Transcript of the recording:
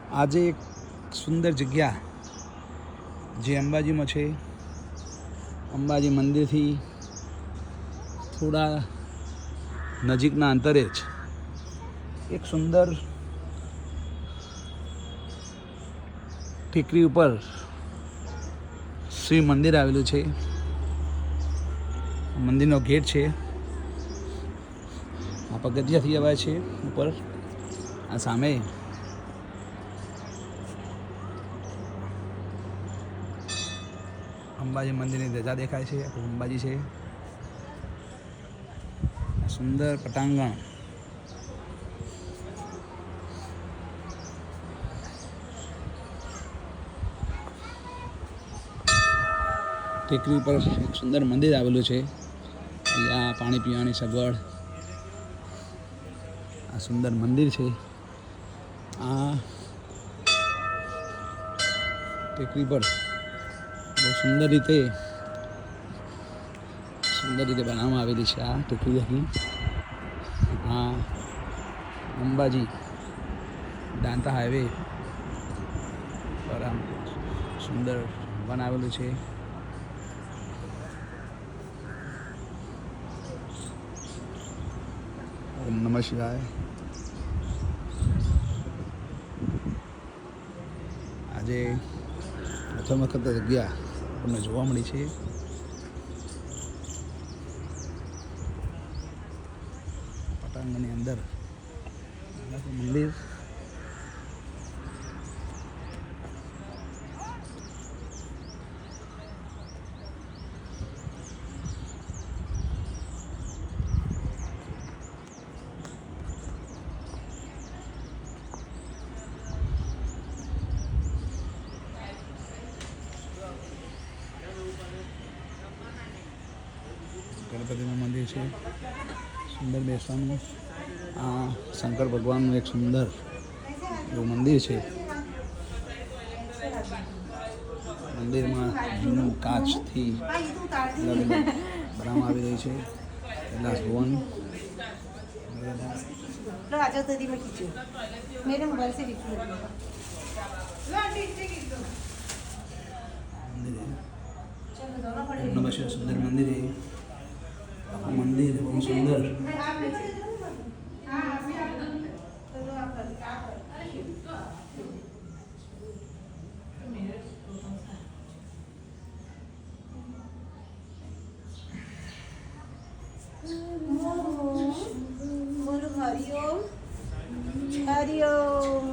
આજે એક સુંદર જગ્યા જે અંબાજીમાં છે. અંબાજી મંદિરથી થોડા નજીકના અંતરે જ એક સુંદર ટેકરી ઉપર શિવ મંદિર આવેલું છે. મંદિરનો ગેટ છે. આ પગથિયાથી જવાય છે ઉપર. આ સામે અંબાજી મંદિરની ધજા દેખાય છે. અંબાજી છે. સુંદર પટાંગણ. ટેકરી ઉપર એક સુંદર મંદિર આવેલું છે. અહીંયા પાણી પીવાની સગવડ. આ સુંદર મંદિર છે. આ ટેકરી પર બહુ સુંદર રીતે બનાવવામાં આવેલી છે. આ ટેકરી અહીં આ અંબાજી દાંતા હાઈવે પર આમ સુંદર વન આવેલું છે. ઓમ નમઃ શિવાય. આજે પ્રથમ વખત જગ્યા આપણને જોવા મળી છે. પટાંગણની અંદર મંદિર. ગણપતિનું મંદિર છે. સુંદર બેસવાનું. આ શંકર ભગવાનનું એક સુંદર એવું મંદિર છે. મંદિરમાં જૂનું કાચથી બનાવવામાં આવી રહી છે. કૈલાસ ભવન. નમઃ શિવાય. સુંદર મંદિર. મંદિર બહુ સુંદર. હરિઓમ હરિઓમ.